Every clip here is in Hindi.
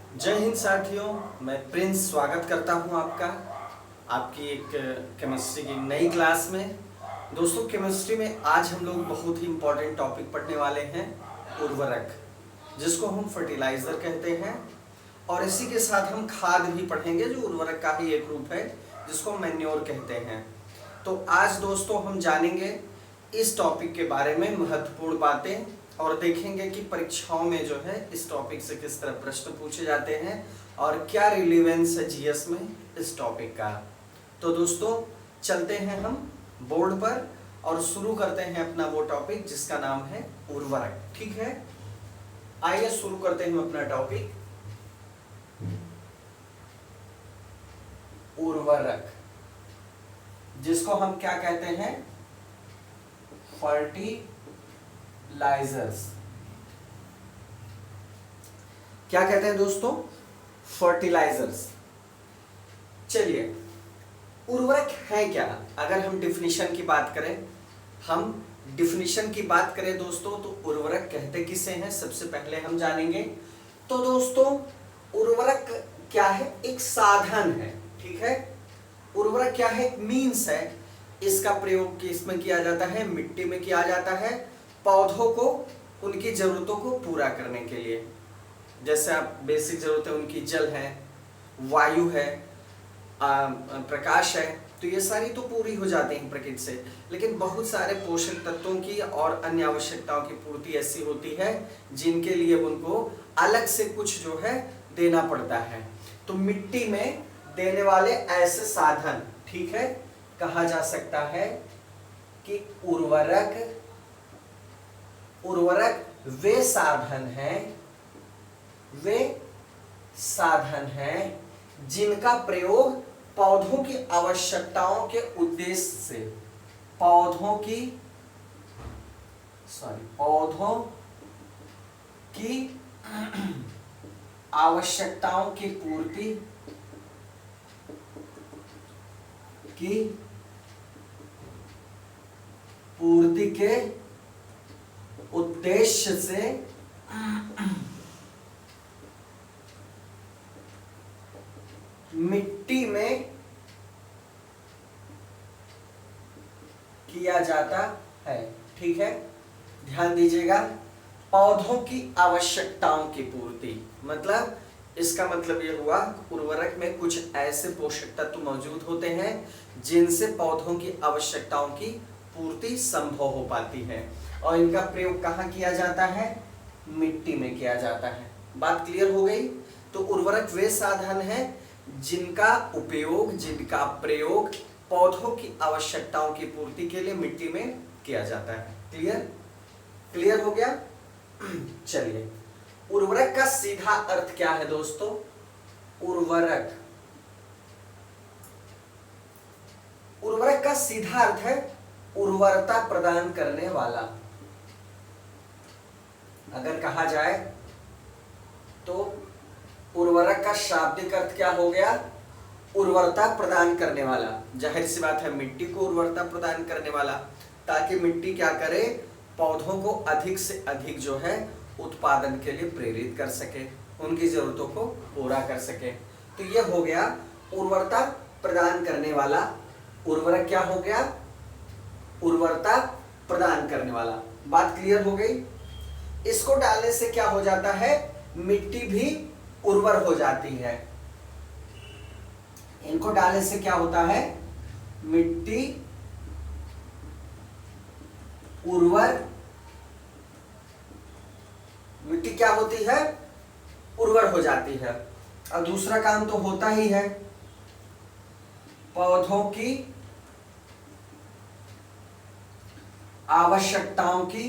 जय हिंद साथियों, मैं प्रिंस स्वागत करता हूं आपका आपकी एक केमिस्ट्री की नई क्लास में। दोस्तों, केमिस्ट्री में आज हम लोग बहुत ही इम्पोर्टेंट टॉपिक पढ़ने वाले हैं, उर्वरक, जिसको हम फर्टिलाइजर कहते हैं। और इसी के साथ हम खाद भी पढ़ेंगे, जो उर्वरक का ही एक रूप है, जिसको मैन्योर कहते हैं। तो आज दोस्तों हम जानेंगे इस टॉपिक के बारे में महत्वपूर्ण बातें और देखेंगे कि परीक्षाओं में जो है इस टॉपिक से किस तरह प्रश्न पूछे जाते हैं और क्या रिलेवेंस है जीएस में इस टॉपिक का। तो दोस्तों चलते हैं हम बोर्ड पर और शुरू करते हैं अपना वो टॉपिक जिसका नाम है उर्वरक। ठीक है, आइए शुरू करते हैं अपना टॉपिक उर्वरक, जिसको हम क्या कहते हैं, फर्टिलाइजर्स। क्या कहते हैं दोस्तों, फर्टिलाइजर्स। चलिए, उर्वरक है क्या? अगर हम डिफिनीशन की बात करें, दोस्तों, तो उर्वरक कहते किसे हैं, सबसे पहले हम जानेंगे। तो दोस्तों उर्वरक क्या है? एक साधन है। ठीक है, उर्वरक क्या है? एक मीन्स है। इसका प्रयोग किसमें किया जाता है? मिट्टी में किया जाता है, पौधों को उनकी जरूरतों को पूरा करने के लिए। जैसे आप बेसिक जरूरतें उनकी जल है, वायु है, प्रकाश है, तो ये सारी तो पूरी हो जाती हैं प्रकृति से। लेकिन बहुत सारे पोषक तत्वों की और अन्य आवश्यकताओं की पूर्ति ऐसी होती है जिनके लिए उनको अलग से कुछ जो है देना पड़ता है। तो मिट्टी में देने वाले ऐसे साधन, ठीक है, कहा जा सकता है कि उर्वरक वे साधन हैं जिनका प्रयोग पौधों की आवश्यकताओं के उद्देश्य से, पौधों की आवश्यकताओं की पूर्ति के उद्देश्य से मिट्टी में किया जाता है। ठीक है, ध्यान दीजिएगा, पौधों की आवश्यकताओं की पूर्ति, मतलब इसका मतलब यह हुआ उर्वरक में कुछ ऐसे पोषक तत्व मौजूद होते हैं जिनसे पौधों की आवश्यकताओं की पूर्ति संभव हो पाती है। और इनका प्रयोग कहाँ किया जाता है? मिट्टी में किया जाता है। बात क्लियर हो गई? तो उर्वरक वे साधन हैं जिनका प्रयोग पौधों की आवश्यकताओं की पूर्ति के लिए मिट्टी में किया जाता है। क्लियर हो गया? चलिए, उर्वरक का सीधा अर्थ क्या है दोस्तों? उर्वरक का सीधा अर्थ है उर्वरता प्रदान करने वाला। अगर कहा जाए तो उर्वरक का शाब्दिक अर्थ क्या हो गया? उर्वरता प्रदान करने वाला। जाहिर सी बात है, मिट्टी को उर्वरता प्रदान करने वाला, ताकि मिट्टी क्या करे? पौधों को अधिक से अधिक जो है उत्पादन के लिए प्रेरित कर सके, उनकी जरूरतों को पूरा कर सके। तो यह हो गया उर्वरता प्रदान करने वाला। उर्वरक क्या हो गया? उर्वरता प्रदान करने वाला। बात क्लियर हो गई? इसको डालने से क्या हो जाता है? मिट्टी भी उर्वर हो जाती है। इनको डालने से क्या होता है? मिट्टी क्या होती है? उर्वर हो जाती है। और दूसरा काम तो होता ही है, पौधों की आवश्यकताओं की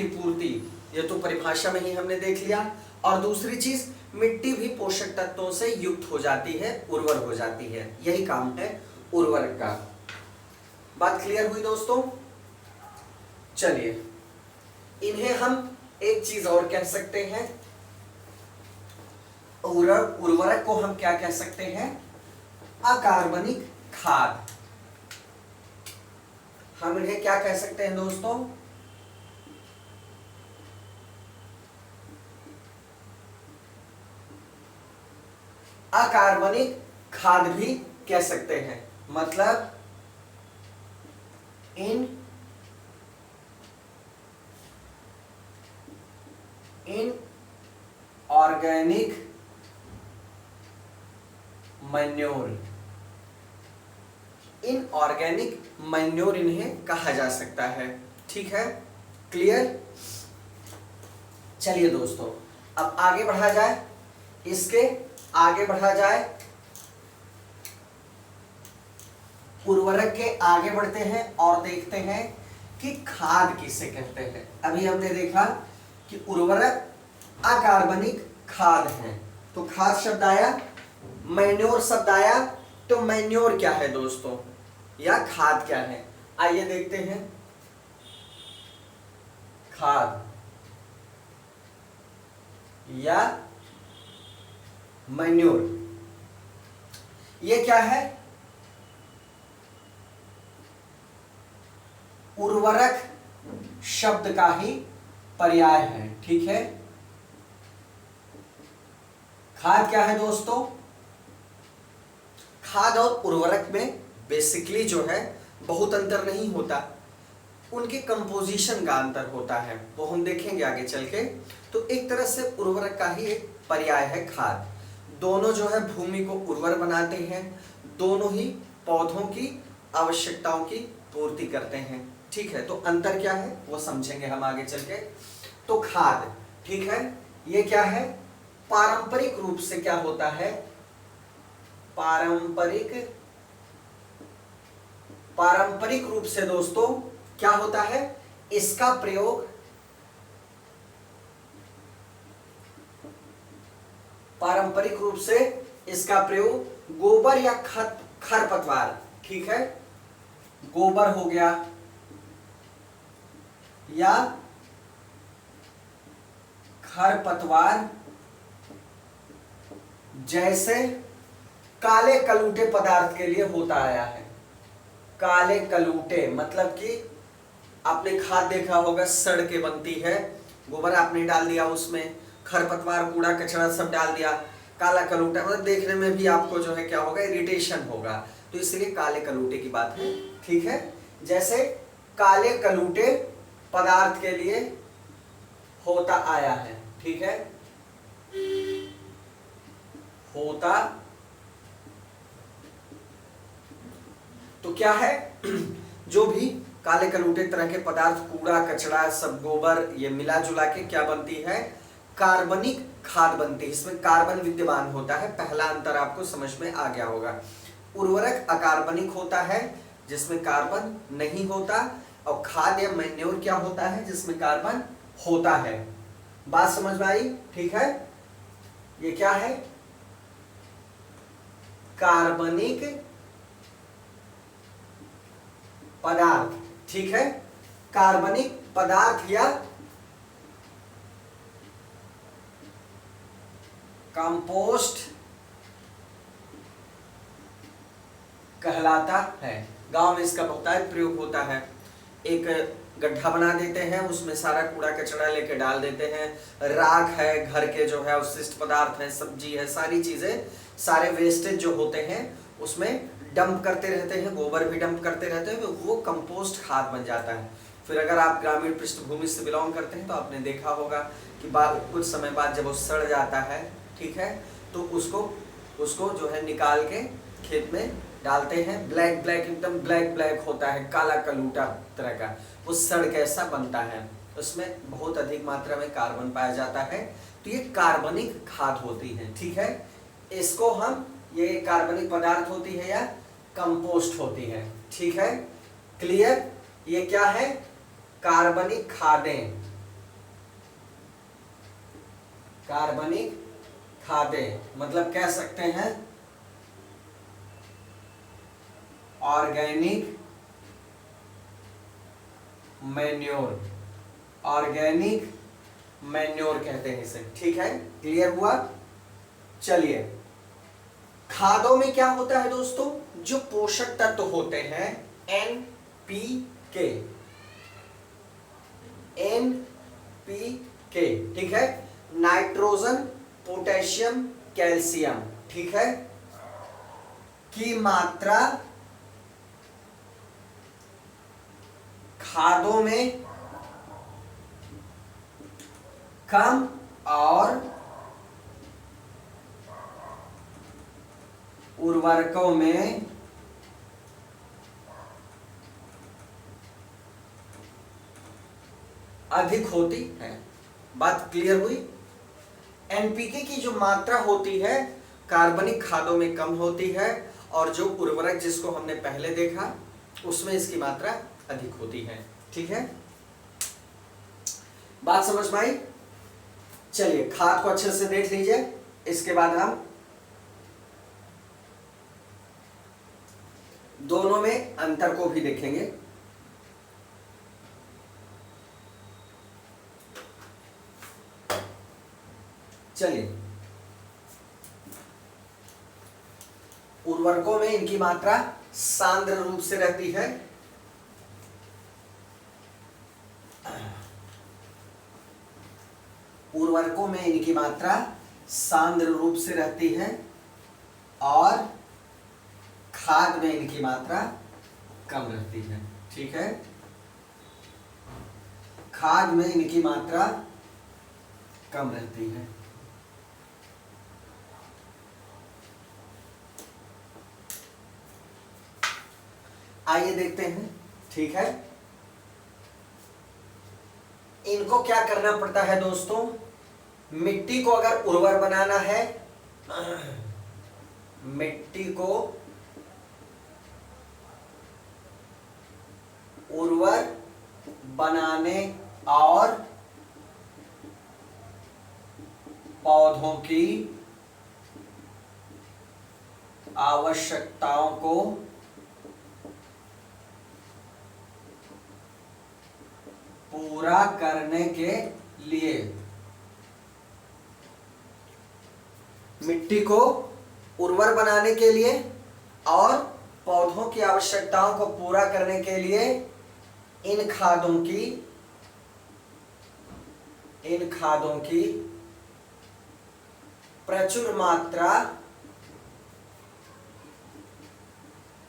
पूर्ति। ये तो परिभाषा में ही हमने देख लिया। और दूसरी चीज, मिट्टी भी पोषक तत्वों से युक्त हो जाती है, उर्वर हो जाती है। यही काम है उर्वरक का। बात क्लियर हुई दोस्तों? चलिए, इन्हें हम एक चीज और कह सकते हैं, उर्वरक को हम क्या कह सकते हैं? अकार्बनिक खाद। हम इन्हें क्या कह सकते हैं दोस्तों? अकार्बनिक खाद भी कह सकते हैं। मतलब इनऑर्गेनिक मैन्योर, इनऑर्गेनिक मैन्योर इन्हें कहा जा सकता है। ठीक है, क्लियर। चलिए दोस्तों, अब आगे बढ़ा जाए, इसके आगे बढ़ा जाए, उर्वरक के आगे बढ़ते हैं और देखते हैं कि खाद किसे कहते हैं। अभी हमने देखा कि उर्वरक अकार्बनिक खाद है, तो खाद शब्द आया, मैन्योर शब्द आया, तो मैन्योर क्या है दोस्तों, या खाद क्या है, आइए देखते हैं। खाद या मैन्योर, ये क्या है, उर्वरक शब्द का ही पर्याय है। ठीक है, खाद क्या है दोस्तों, खाद और उर्वरक में बेसिकली जो है बहुत अंतर नहीं होता, उनके कंपोजिशन का अंतर होता है, वो हम देखेंगे आगे चल के। तो एक तरह से उर्वरक का ही एक पर्याय है खाद। दोनों जो है भूमि को उर्वर बनाते हैं, दोनों ही पौधों की आवश्यकताओं की पूर्ति करते हैं। ठीक है, तो अंतर क्या है वो समझेंगे हम आगे चल के। तो खाद, ठीक है, ये क्या है, पारंपरिक रूप से क्या होता है, पारंपरिक रूप से दोस्तों क्या होता है, इसका प्रयोग पारंपरिक रूप से इसका प्रयोग गोबर या खरपतवार, ठीक है, गोबर हो गया या खरपतवार जैसे काले कलूटे पदार्थ के लिए होता आया है। काले कलूटे मतलब कि आपने खाद देखा होगा, सड़ के बनती है, गोबर आपने डाल दिया, उसमें खरपतवार कूड़ा कचरा सब डाल दिया, काला कलूटा, मतलब देखने में भी आपको जो है क्या होगा, इरिटेशन होगा, तो इसलिए काले कलूटे की बात है। ठीक है, जैसे काले कलूटे पदार्थ के लिए होता आया है। ठीक है, होता तो क्या है, जो भी काले कलूटे तरह के पदार्थ, कूड़ा कचरा सब, गोबर, ये मिला जुला के क्या बनती है, कार्बनिक खाद बनती है। इसमें कार्बन विद्यमान होता है, पहला अंतर आपको समझ में आ गया होगा। उर्वरक अकार्बनिक होता है जिसमें कार्बन नहीं होता, और खाद या मैन्योर क्या होता है जिसमें कार्बन होता है। बात समझ में आई? ठीक है, ये क्या है, कार्बनिक पदार्थ। ठीक है, कार्बनिक पदार्थ या कंपोस्ट कहलाता है। गांव में इसका बहुत प्रयोग होता है। एक गड्ढा बना देते हैं, उसमें सारा कूड़ा कचरा लेके डाल देते हैं, राख है, घर के जो है अवशिष्ट पदार्थ है, सब्जी है, सारी चीजें, सारे वेस्टेज जो होते हैं उसमें डंप करते रहते हैं, गोबर भी डंप करते रहते हैं, वो कंपोस्ट खाद बन जाता है। फिर अगर आप ग्रामीण पृष्ठभूमि से बिलोंग करते हैं तो आपने देखा होगा कि कुछ समय बाद जब वो सड़ जाता है, ठीक है, तो उसको जो है निकाल के खेत में डालते हैं, ब्लैक एकदम ब्लैक होता है, काला कलूटा तरह का, वो सड़ कैसा बनता है, उसमें बहुत अधिक मात्रा में कार्बन पाया जाता है, तो ये कार्बनिक खाद होती है। ठीक है, इसको हम, ये कार्बनिक पदार्थ होती है या कंपोस्ट होती है। ठीक है, क्लियर, ये क्या है, कार्बनिक खादें, कार्बनिक खादें मतलब कह सकते हैं ऑर्गेनिक मैन्योर, ऑर्गेनिक मैन्योर कहते हैं इसे। ठीक है, क्लियर हुआ? चलिए, खादों में क्या होता है दोस्तों, जो पोषक तत्व होते हैं NPK, ठीक है, नाइट्रोजन, पोटेशियम, कैल्शियम, ठीक है, की मात्रा खादों में कम और उर्वरकों में अधिक होती है। बात क्लियर हुई? एनपीके की जो मात्रा होती है कार्बनिक खादों में कम होती है और जो उर्वरक जिसको हमने पहले देखा उसमें इसकी मात्रा अधिक होती है। ठीक है, बात समझ में आई? चलिए खाद को अच्छे से देख लीजिए, इसके बाद हम दोनों में अंतर को भी देखेंगे। चलिए, उर्वरकों में इनकी मात्रा सांद्र रूप से रहती है, उर्वरकों में इनकी मात्रा सांद्र रूप से रहती है और खाद में इनकी मात्रा कम रहती है। ठीक है, खाद में इनकी मात्रा कम रहती है। आइए देखते हैं। ठीक है, इनको क्या करना पड़ता है दोस्तों, मिट्टी को अगर उर्वर बनाना है, मिट्टी को उर्वर बनाने और पौधों की आवश्यकताओं को पूरा करने के लिए मिट्टी को उर्वर बनाने के लिए और पौधों की आवश्यकताओं को पूरा करने के लिए इन खादों की प्रचुर मात्रा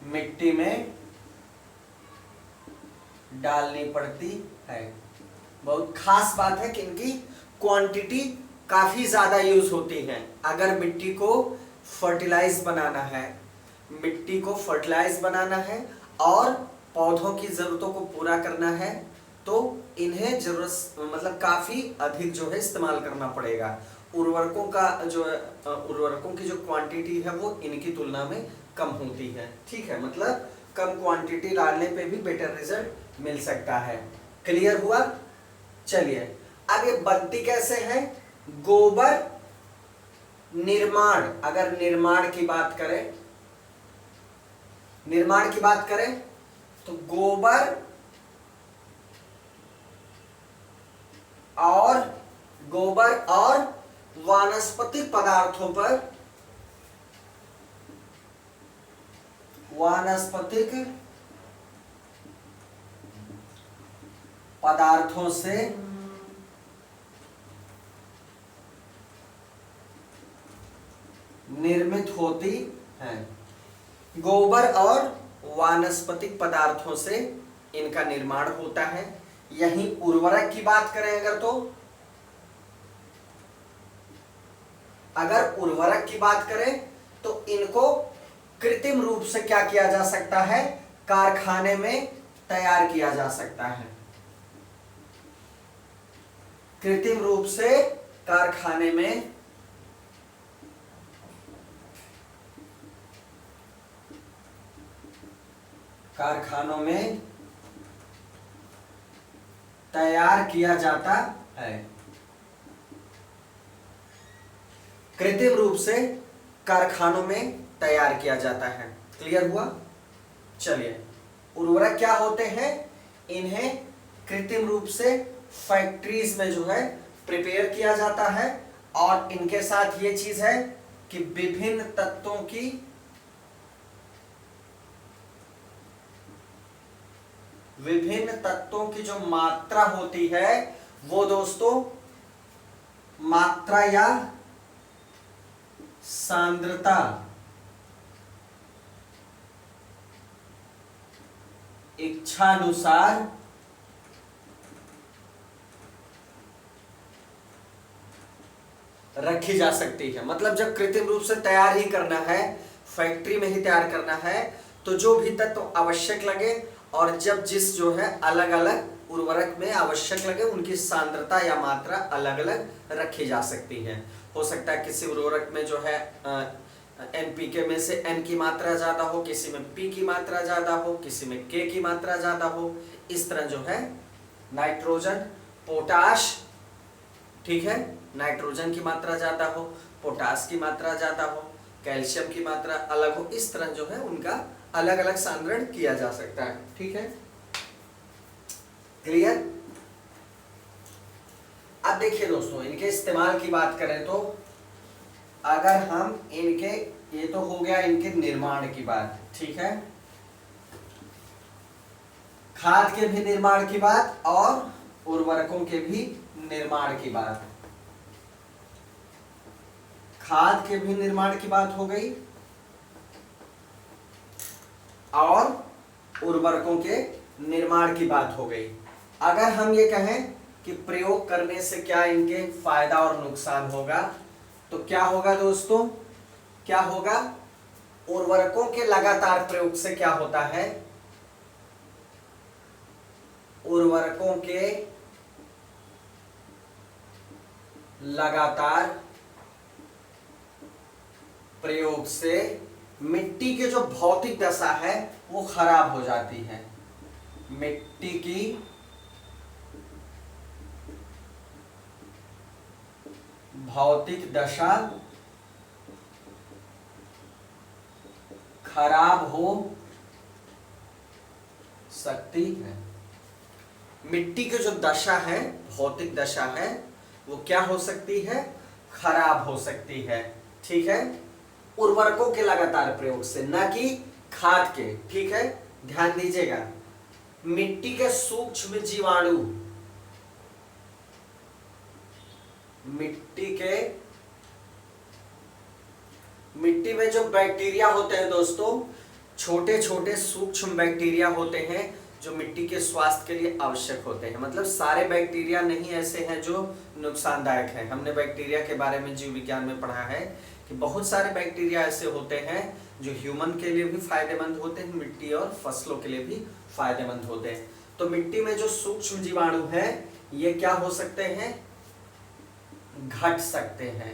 मिट्टी में डालनी पड़ती है। बहुत खास बात है कि इनकी क्वांटिटी काफी ज्यादा यूज होती है। अगर मिट्टी को फर्टिलाइज बनाना है और पौधों की जरूरतों को पूरा करना है तो इन्हें जरूरत मतलब काफी अधिक जो है इस्तेमाल करना पड़ेगा। उर्वरकों की जो क्वांटिटी है वो इनकी तुलना में कम होती है। ठीक है, मतलब कम क्वांटिटी डालने पे भी बेटर रिजल्ट मिल सकता है। क्लियर हुआ? चलिए, अब ये बनती कैसे है? गोबर निर्माण, अगर निर्माण की बात करें तो गोबर और वानस्पतिक पदार्थों से निर्मित होती है। गोबर और वानस्पतिक पदार्थों से इनका निर्माण होता है। यहीं उर्वरक की बात करें अगर उर्वरक की बात करें तो इनको कृत्रिम रूप से क्या किया जा सकता है? कारखाने में तैयार किया जा सकता है। कृत्रिम रूप से कारखानों में तैयार किया जाता है। कृत्रिम रूप से कारखानों में तैयार किया जाता है। क्लियर हुआ? चलिए, उर्वरक क्या होते हैं? इन्हें कृत्रिम रूप से फैक्ट्रीज में जो है प्रिपेयर किया जाता है और इनके साथ ये चीज है कि विभिन्न तत्वों की जो मात्रा होती है वो दोस्तों मात्रा या सांद्रता इच्छानुसार रखी जा सकती है। मतलब जब कृत्रिम रूप से तैयार ही करना है, फैक्ट्री में ही तैयार करना है, तो जो भी तत्व आवश्यक लगे और जब जिस जो है अलग अलग उर्वरक में आवश्यक लगे उनकी सांद्रता या मात्रा अलग अलग रखी जा सकती है। हो सकता है किसी उर्वरक में जो है एनपीके में से एन की मात्रा ज्यादा हो, किसी में पी की मात्रा ज्यादा हो, किसी में के की मात्रा ज्यादा हो। इस तरह जो है नाइट्रोजन, पोटाश, ठीक है, नाइट्रोजन की मात्रा ज्यादा हो, पोटाश की मात्रा ज्यादा हो, कैल्शियम की मात्रा अलग हो, इस तरह जो है उनका अलग अलग सांद्रण किया जा सकता है। ठीक है, क्लियर। अब देखिए दोस्तों, इनके इस्तेमाल की बात करें तो अगर हम इनके, ये तो हो गया इनके निर्माण की बात, ठीक है, खाद के भी निर्माण की बात और उर्वरकों के भी निर्माण की बात। खाद के भी निर्माण की बात हो गई और उर्वरकों के निर्माण की बात हो गई। अगर हम ये कहें कि प्रयोग करने से क्या इनके फायदा और नुकसान होगा, तो क्या होगा दोस्तों, क्या होगा, उर्वरकों के लगातार प्रयोग से क्या होता है, उर्वरकों के लगातार प्रयोग से मिट्टी की जो भौतिक दशा है वो खराब हो जाती है। मिट्टी की भौतिक दशा खराब हो सकती है। मिट्टी की जो दशा है, भौतिक दशा है, वो क्या हो सकती है, खराब हो सकती है। ठीक है, उर्वरकों के लगातार प्रयोग से, न कि खाद के। ठीक है, ध्यान दीजिएगा, मिट्टी के सूक्ष्म जीवाणु, मिट्टी में जो बैक्टीरिया होते हैं दोस्तों, छोटे छोटे सूक्ष्म बैक्टीरिया होते हैं जो मिट्टी के स्वास्थ्य के लिए आवश्यक होते हैं। मतलब सारे बैक्टीरिया नहीं ऐसे हैं जो नुकसानदायक हैं। हमने बैक्टीरिया के बारे में जीव विज्ञान में पढ़ा है कि बहुत सारे बैक्टीरिया ऐसे होते हैं जो ह्यूमन के लिए भी फायदेमंद होते हैं, मिट्टी और फसलों के लिए भी फायदेमंद होते हैं। तो मिट्टी में जो सूक्ष्म जीवाणु हैं ये क्या हो सकते हैं, घट सकते हैं।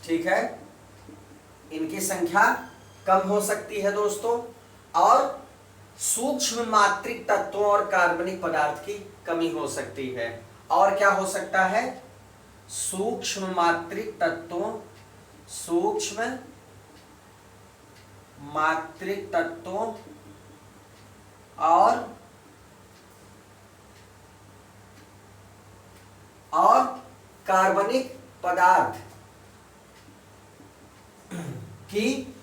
ठीक है, इनकी संख्या कम हो सकती है दोस्तों, और सूक्ष्म मात्रिक तत्वों और कार्बनिक पदार्थ की कमी हो सकती है। और क्या हो सकता है, सूक्ष्म मात्रिक तत्वों, सूक्ष्म मात्रिक तत्वों और कार्बनिक पदार्थ की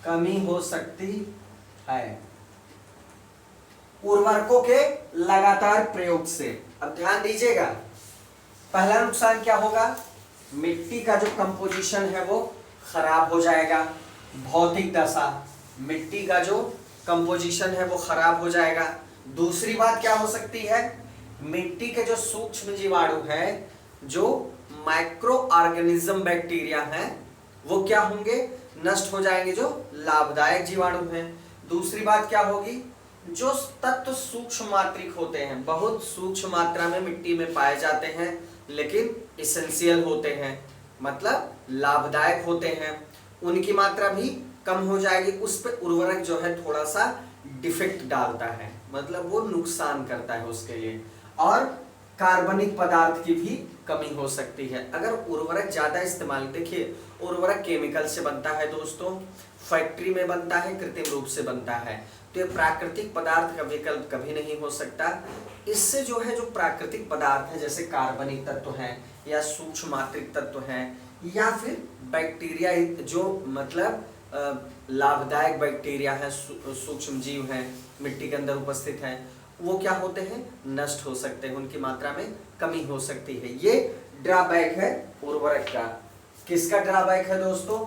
कमी हो सकती है उर्वरकों के लगातार प्रयोग से। अब ध्यान दीजिएगा, पहला नुकसान क्या होगा, मिट्टी का जो कंपोजिशन है वो खराब हो जाएगा। भौतिक दशा, मिट्टी का जो कंपोजिशन है वो खराब हो जाएगा। दूसरी बात क्या हो सकती है, मिट्टी के जो सूक्ष्म जीवाणु हैं, जो माइक्रो ऑर्गेनिज्म बैक्टीरिया हैं, वो क्या होंगे, नष्ट हो जाएंगे, जो लाभदायक जीवाणु हैं। दूसरी बात क्या होगी, जो तत्व सूक्ष्म मात्रिक होते हैं, बहुत सूक्ष्म मात्रा में मिट्टी में पाए जाते हैं लेकिन इसेंशियल होते हैं, मतलब लाभदायक होते हैं, उनकी मात्रा भी कम हो जाएगी। उस पर उर्वरक जो है थोड़ा सा डिफेक्ट डालता है, मतलब वो नुकसान करता है उसके लिए। और कार्बनिक पदार्थ की भी कमी हो सकती है अगर उर्वरक ज्यादा इस्तेमाल। देखिए, उर्वरक केमिकल से बनता है दोस्तों, फैक्ट्री में बनता है, कृत्रिम रूप से बनता है, तो ये प्राकृतिक पदार्थ का विकल्प कभी नहीं हो सकता। इससे जो है, जो प्राकृतिक पदार्थ है, जैसे कार्बनिक तत्व हैं या सूक्ष्म मात्रिक तत्व हैं या फिर बैक्टीरिया, जो मतलब लाभदायक बैक्टीरिया है, सूक्ष्म जीव हैं, मिट्टी के अंदर उपस्थित हैं, वो क्या होते हैं, नष्ट हो सकते हैं, उनकी मात्रा में कमी हो सकती है। ये ड्रॉबैक है उर्वरक का। किसका ड्रॉबैक है दोस्तों?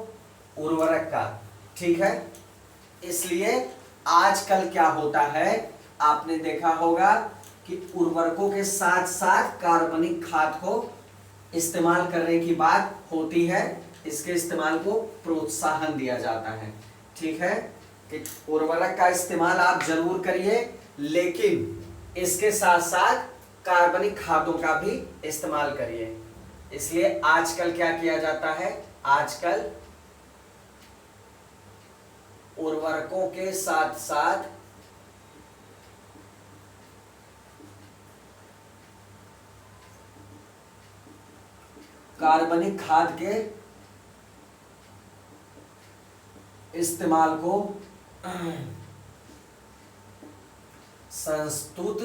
उर्वरक का। ठीक है, इसलिए आजकल क्या होता है, आपने देखा होगा कि उर्वरकों के साथ साथ कार्बनिक खाद को इस्तेमाल करने की बात होती है, इसके इस्तेमाल को प्रोत्साहन दिया जाता है। ठीक है, कि उर्वरक का इस्तेमाल आप जरूर करिए, लेकिन इसके साथ साथ कार्बनिक खादों का भी इस्तेमाल करिए। इसलिए आजकल क्या किया जाता है, आजकल उर्वरकों के साथ साथ कार्बनिक खाद के इस्तेमाल को संस्तुत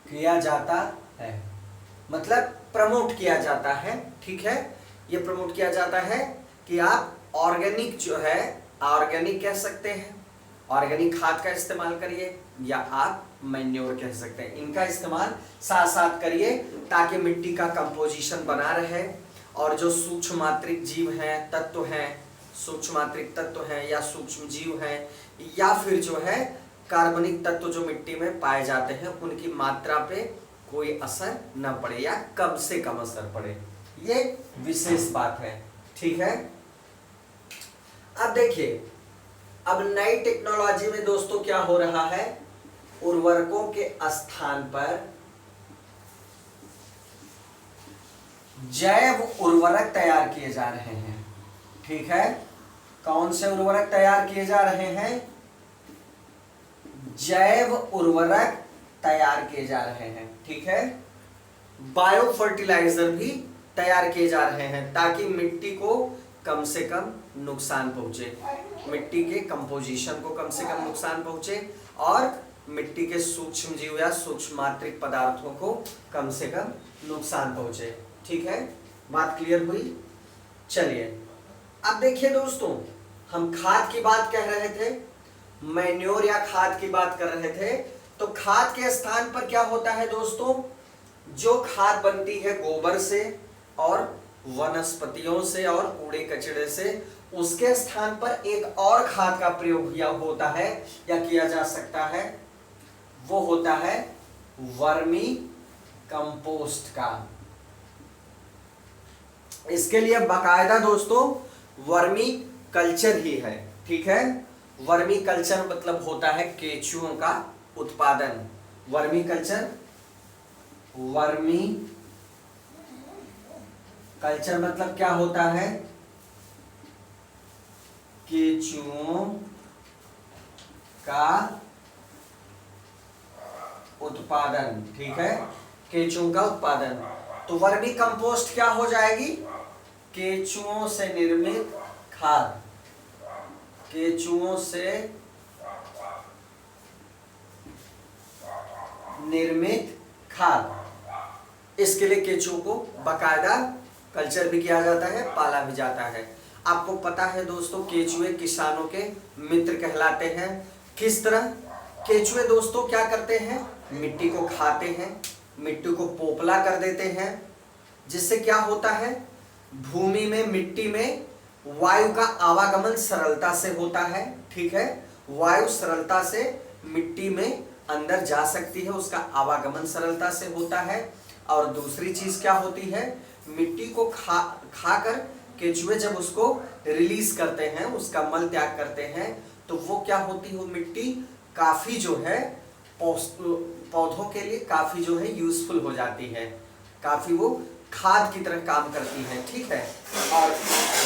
किया जाता है, मतलब प्रमोट किया जाता है। ठीक है, ये प्रमोट किया जाता है कि आप ऑर्गेनिक जो है, ऑर्गेनिक कह सकते हैं, ऑर्गेनिक खाद का इस्तेमाल करिए, या आप मैन्योर कह सकते हैं, इनका इस्तेमाल साथ साथ करिए ताकि मिट्टी का कंपोजिशन बना रहे और जो सूक्ष्म मात्रिक जीव हैं, तत्व हैं, सूक्ष्म मात्रिक तत्व हैं या सूक्ष्म जीव हैं, या फिर जो है कार्बनिक तत्व जो मिट्टी में पाए जाते हैं, उनकी मात्रा पे कोई असर न पड़े या कम से कम असर पड़े, ये विशेष बात है। ठीक है, अब देखिए, अब नई टेक्नोलॉजी में दोस्तों क्या हो रहा है, उर्वरकों के स्थान पर जैव उर्वरक तैयार किए जा रहे हैं। ठीक है, कौन से उर्वरक तैयार किए जा रहे हैं? जैव उर्वरक तैयार किए जा रहे हैं। ठीक है, बायो फर्टिलाइजर भी तैयार किए जा रहे हैं ताकि मिट्टी को कम से कम नुकसान पहुंचे, मिट्टी के कंपोजिशन को कम से कम नुकसान पहुंचे और मिट्टी के सूक्ष्म जीव या सूक्ष्म मात्रिक पदार्थों को कम से कम नुकसान पहुंचे। ठीक है, बात क्लियर हुई? चलिए, अब देखिए दोस्तों, हम खाद की बात कह रहे थे, मैन्योर या खाद की बात कर रहे थे, तो खाद के स्थान पर क्या होता है दोस्तों, जो खाद बनती है गोबर से और वनस्पतियों से और कूड़े कचरे से, उसके स्थान पर एक और खाद का प्रयोग किया होता है या किया जा सकता है, वो होता है वर्मी कंपोस्ट का। इसके लिए बाकायदा दोस्तों वर्मी कल्चर ही है। ठीक है, वर्मी कल्चर मतलब होता है केचुओं का उत्पादन। वर्मी कल्चर, वर्मी कल्चर मतलब क्या होता है, केचुओं का उत्पादन। ठीक है, केचुओं का उत्पादन। तो वर्मी कंपोस्ट क्या हो जाएगी, केचुओं से निर्मित खाद, केचुओं से निर्मित खाद। इसके लिए केचुओं को बाकायदा कल्चर भी किया जाता है, पाला भी जाता है। आपको पता है दोस्तों, केचुए किसानों के मित्र कहलाते हैं। किस तरह? केचुए दोस्तों क्या करते हैं, मिट्टी को खाते हैं, मिट्टी को पोपला कर देते हैं, जिससे क्या होता है, भूमि में, मिट्टी में वायु का आवागमन सरलता से होता है। ठीक है, वायु सरलता से मिट्टी में अंदर जा सकती है, उसका आवागमन सरलता से होता है। और दूसरी चीज क्या होती है, मिट्टी को खाकर केचुए जब उसको रिलीज करते हैं, उसका मल त्याग करते हैं, तो वो क्या होती है, मिट्टी काफी जो है पौधों के लिए काफी जो है यूजफुल हो जाती है, काफी वो खाद की तरह काम करती है। ठीक है, और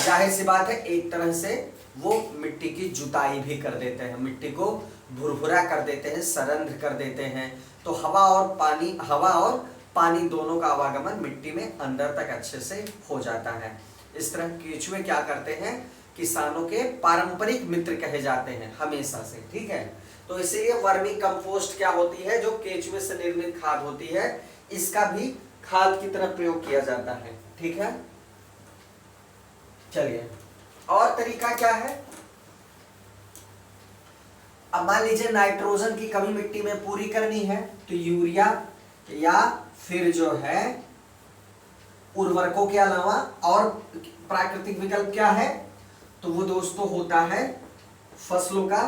जाहिर सी बात है, एक तरह से वो मिट्टी की जुताई भी कर देते हैं, मिट्टी को भुरभुरा कर देते हैं, सरंध्र कर देते हैं। तो हवा और पानी दोनों का आवागमन मिट्टी में अंदर तक अच्छे से हो जाता है। इस तरह केचुए क्या करते हैं, किसानों के पारंपरिक मित्र कहे जाते हैं हमेशा से। ठीक है, तो इसीलिए वर्मी कंपोस्ट क्या होती है, जो केचुए से निर्मित खाद होती है, इसका भी खाद की तरह प्रयोग किया जाता है। ठीक है, चलिए, और तरीका क्या है, अब मान लीजिए नाइट्रोजन की कमी मिट्टी में पूरी करनी है, तो यूरिया या फिर जो है उर्वरकों के अलावा और प्राकृतिक विकल्प क्या है, तो वो दोस्तों होता है फसलों का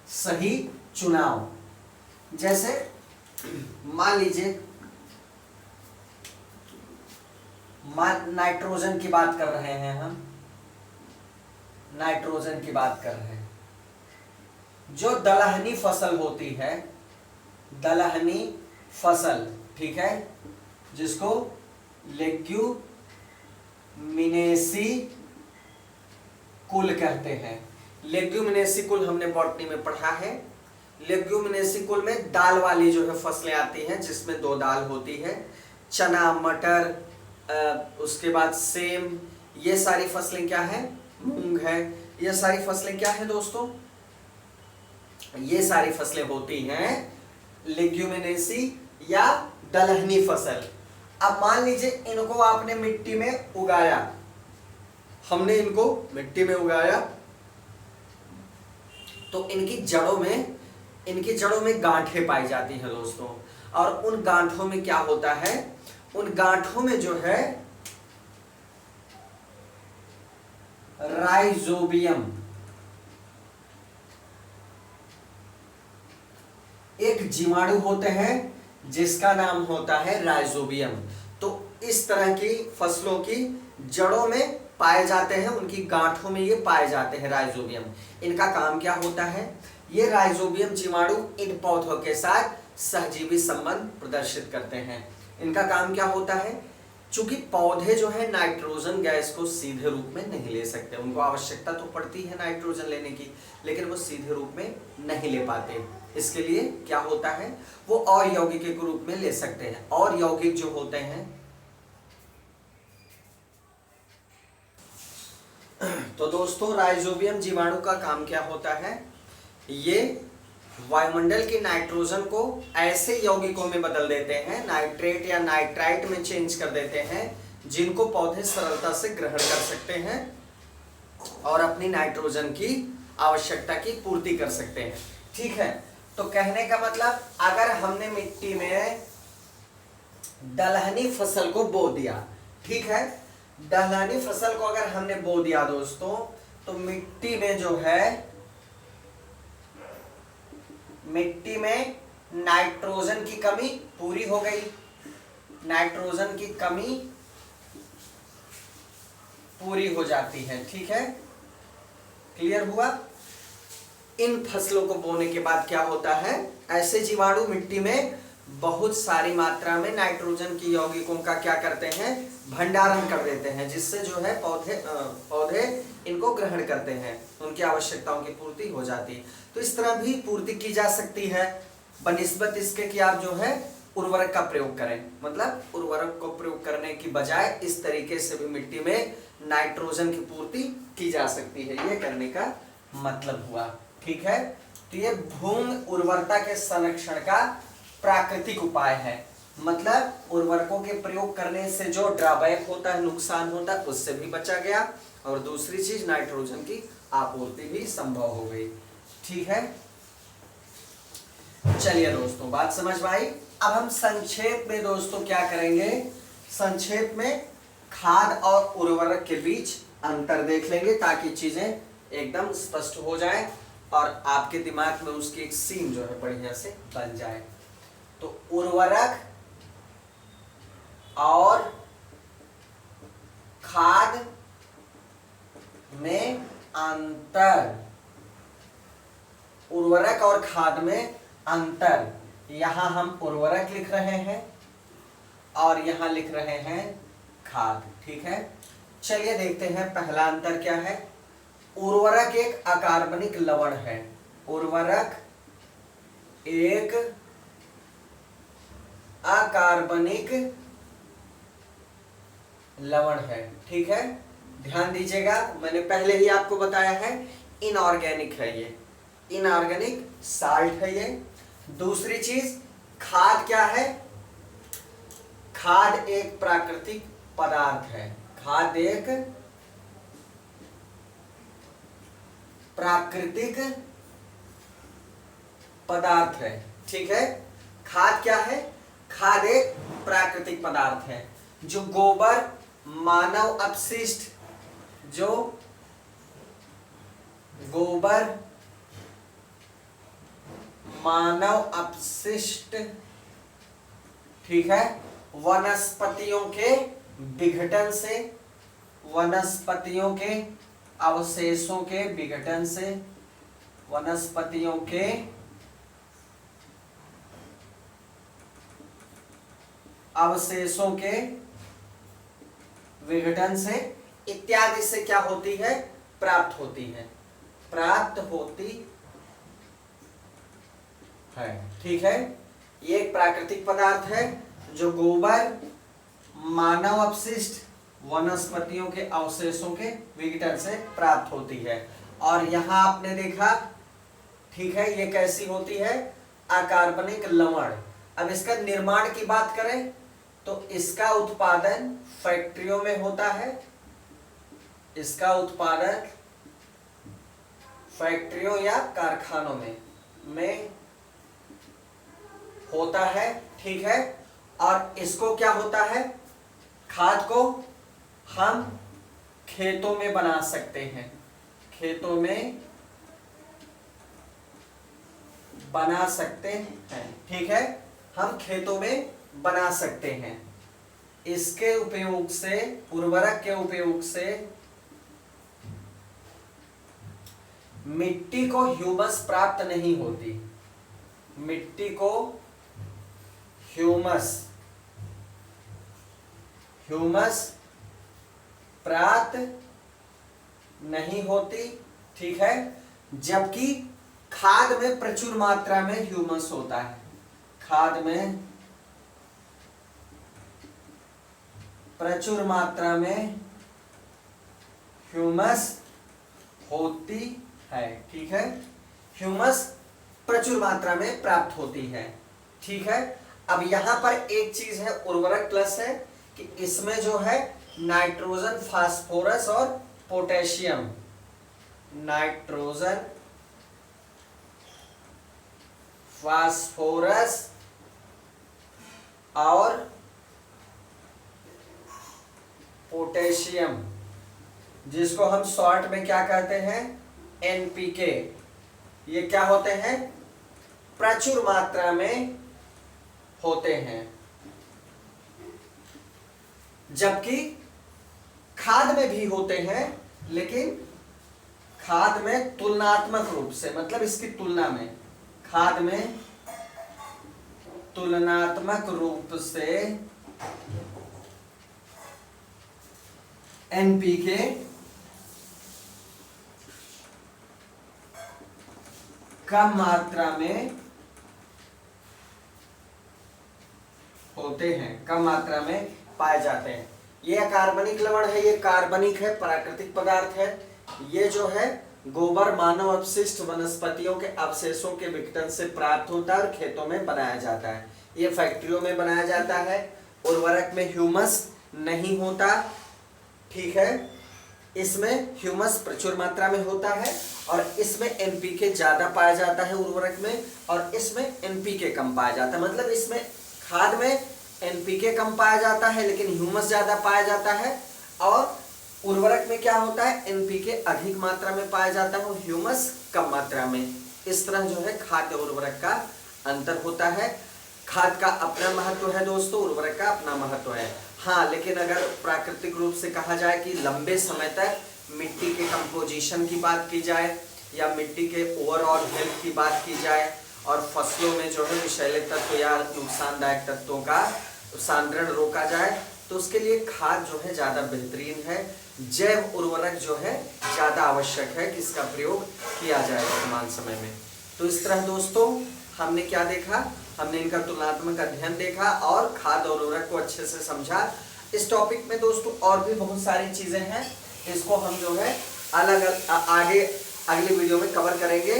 सही चुनाव। जैसे मान लीजिए नाइट्रोजन की बात कर रहे हैं हम, नाइट्रोजन की बात कर रहे हैं। जो दलहनी फसल होती है, दलहनी फसल, ठीक है, जिसको लेग्यूमिनेसी कुल कहते हैं। लेग्यूमिनेसी कुल हमने बॉटनी में पढ़ा है। लेग्यूमिनेसी कुल में दाल वाली जो है फसलें आती हैं, जिसमें 2 दाल होती है, चना, मटर, उसके बाद सेम, ये सारी फसलें क्या है, मूंग है, ये सारी फसलें क्या है दोस्तों, ये सारी फसलें होती हैं लेग्यूमिनेसी या दलहनी फसल। अब मान लीजिए इनको आपने मिट्टी में उगाया, हमने इनको मिट्टी में उगाया, तो इनकी जड़ों में गांठें पाई जाती हैं दोस्तों। और उन गांठों में क्या होता है, उन गांठों में जो है राइजोबियम, एक जीवाणु होते हैं जिसका नाम होता है राइजोबियम। तो इस तरह की फसलों की जड़ों में पाए जाते हैं, उनकी गांठों में ये पाए जाते हैं राइजोबियम। इनका काम क्या होता है, ये राइजोबियम जीवाणु इन पौधों के साथ सहजीवी संबंध प्रदर्शित करते हैं। इनका काम क्या होता है, चूंकि पौधे जो है नाइट्रोजन गैस को सीधे रूप में नहीं ले सकते, उनको आवश्यकता तो पड़ती है नाइट्रोजन लेने की, लेकिन वो सीधे रूप में नहीं ले पाते। इसके लिए क्या होता है, वो और यौगिक के रूप में ले सकते हैं। और यौगिक जो होते हैं, तो दोस्तों राइजोबियम जीवाणु का काम क्या होता है, ये वायुमंडल के नाइट्रोजन को ऐसे यौगिकों में बदल देते हैं, नाइट्रेट या नाइट्राइट में चेंज कर देते हैं, जिनको पौधे सरलता से ग्रहण कर सकते हैं और अपनी नाइट्रोजन की आवश्यकता की पूर्ति कर सकते हैं। ठीक है, तो कहने का मतलब, अगर हमने मिट्टी में दलहनी फसल को बो दिया, ठीक है, दलहनी फसल को अगर हमने बो दिया दोस्तों, तो मिट्टी में जो है, मिट्टी में नाइट्रोजन की कमी पूरी हो गई, नाइट्रोजन की कमी पूरी हो जाती है। ठीक है, क्लियर हुआ। इन फसलों को बोने के बाद क्या होता है, ऐसे जीवाणु मिट्टी में बहुत सारी मात्रा में नाइट्रोजन की यौगिकों का क्या करते हैं, भंडारण कर देते हैं, जिससे जो है पौधे इनको ग्रहण करते हैं, उनकी आवश्यकताओं की पूर्ति हो जाती है। तो इस तरह भी पूर्ति की जा सकती है, बनिस्बत इसके कि आप जो है उर्वरक का प्रयोग करें। मतलब उर्वरक को प्रयोग करने की बजाय इस तरीके से भी मिट्टी में नाइट्रोजन की पूर्ति की जा सकती है, ये करने का मतलब हुआ। ठीक है, तो ये भूमि उर्वरता के संरक्षण का प्राकृतिक उपाय है। मतलब उर्वरकों के प्रयोग करने से जो ड्रॉबैक होता है, नुकसान होता है, उससे भी बचा गया, और दूसरी चीज नाइट्रोजन की आपूर्ति भी संभव हो गई। ठीक है, चलिए दोस्तों बात समझ में आई। अब हम संक्षेप में दोस्तों क्या करेंगे, संक्षेप में खाद और उर्वरक के बीच अंतर देख लेंगे, ताकि चीजें एकदम स्पष्ट हो जाए और आपके दिमाग में उसकी एक सीन जो है बढ़िया से बन जाए। तो उर्वरक और खाद में अंतर, उर्वरक और खाद में अंतर, यहां हम उर्वरक लिख रहे हैं और यहां लिख रहे हैं खाद। ठीक है, चलिए देखते हैं पहला अंतर क्या है। उर्वरक एक अकार्बनिक लवण है, उर्वरक एक अकार्बनिक लवण है। ठीक है, ध्यान दीजिएगा, मैंने पहले ही आपको बताया है इनऑर्गेनिक है, ये इनऑर्गेनिक साल्ट है ये। दूसरी चीज, खाद क्या है, खाद एक प्राकृतिक पदार्थ है, खाद एक प्राकृतिक पदार्थ है। ठीक है, खाद क्या है, खाद एक प्राकृतिक पदार्थ है। जो गोबर मानव अपशिष्ट, जो गोबर मानव अपशिष्ट, ठीक है, वनस्पतियों के विघटन से, वनस्पतियों के अवशेषों के विघटन से, वनस्पतियों के अवशेषों के विघटन से इत्यादि से क्या होती है, प्राप्त होती है, प्राप्त होती है, ठीक है। ये एक प्राकृतिक पदार्थ है जो गोबर मानव अपशिष्ट वनस्पतियों के अवशेषों के विघटन से प्राप्त होती है। और यहां आपने देखा, ठीक है, ये कैसी होती है, अकार्बनिक लवण। अब इसका निर्माण की बात करें तो इसका उत्पादन फैक्ट्रियों में होता है, इसका उत्पादन फैक्ट्रियों या कारखानों में होता है, ठीक है। और इसको क्या होता है, खाद को हम खेतों में बना सकते हैं, खेतों में बना सकते हैं, ठीक है, हम खेतों में बना सकते हैं। इसके उपयोग से, उर्वरक के उपयोग से मिट्टी को ह्यूमस प्राप्त नहीं होती, मिट्टी को ह्यूमस प्राप्त नहीं होती, ठीक है। जबकि खाद में प्रचुर मात्रा में ह्यूमस होता है, खाद में प्रचुर मात्रा में ह्यूमस होती है, ठीक है, ह्यूमस प्रचुर मात्रा में प्राप्त होती है, ठीक है। अब यहां पर एक चीज है, उर्वरक प्लस है कि इसमें जो है नाइट्रोजन, फास्फोरस और पोटेशियम, नाइट्रोजन, फास्फोरस और पोटेशियम, जिसको हम शॉर्ट में क्या कहते हैं, एनपीके, ये क्या होते हैं, प्रचुर मात्रा में होते हैं। जबकि खाद में भी होते हैं, लेकिन खाद में तुलनात्मक रूप से, मतलब इसकी तुलना में, खाद में तुलनात्मक रूप से एनपीके कम मात्रा में होते हैं, कम मात्रा में पाए जाते हैं। ये अकार्बनिक लवण है, ये कार्बनिक है, प्राकृतिक पदार्थ है। ये जो है गोबर मानव अपशिष्ट वनस्पतियों के अवशेषों के विघटन से प्राप्त होता है और खेतों में बनाया जाता है। ये फैक्ट्रियों में बनाया जाता है। उर्वरक में ह्यूमस नहीं होता, ठीक है, इसमें ह्यूमस प्रचुर मात्रा में होता है और इसमें एनपीके ज्यादा पाया जाता है उर्वरक में, और इसमें एनपीके कम पाया जाता है। मतलब इसमें खाद में एनपीके कम पाया जाता है लेकिन ह्यूमस ज्यादा पाया जाता है, और उर्वरक में क्या होता है, एनपीके अधिक मात्रा में पाया जाता है और ह्यूमस कम मात्रा में। इस तरह जो है खाद्य उर्वरक का अंतर होता है। खाद का अपना महत्व है दोस्तों, उर्वरक का अपना महत्व है। हाँ, लेकिन अगर प्राकृतिक रूप से कहा जाए कि लंबे समय तक मिट्टी के कंपोजिशन की बात की जाए या मिट्टी के ओवरऑल हेल्थ की बात की जाए और फसलों में जो है विषैले तत्व या नुकसानदायक तत्वों का सांद्रण रोका जाए, तो उसके लिए खाद जो है ज़्यादा बेहतरीन है। जैव उर्वरक जो है ज़्यादा आवश्यक है कि इसका प्रयोग किया जाए वर्तमान समय में। तो इस तरह दोस्तों हमने क्या देखा, हमने इनका तुलनात्मक अध्ययन देखा और खाद और उर्वरक को अच्छे से समझा। इस टॉपिक में दोस्तों और भी बहुत सारी चीज़ें हैं, इसको हम जो है अलग आगे अगले वीडियो में कवर करेंगे।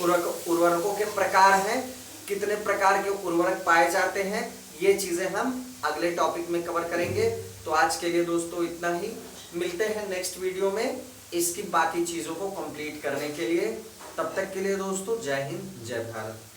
उर्वरकों के प्रकार हैं, कितने प्रकार के उर्वरक पाए जाते हैं, ये चीज़ें हम अगले टॉपिक में कवर करेंगे। तो आज के लिए दोस्तों इतना ही, मिलते हैं नेक्स्ट वीडियो में इसकी बाकी चीज़ों को कंप्लीट करने के लिए। तब तक के लिए दोस्तों जय हिंद, जय भारत।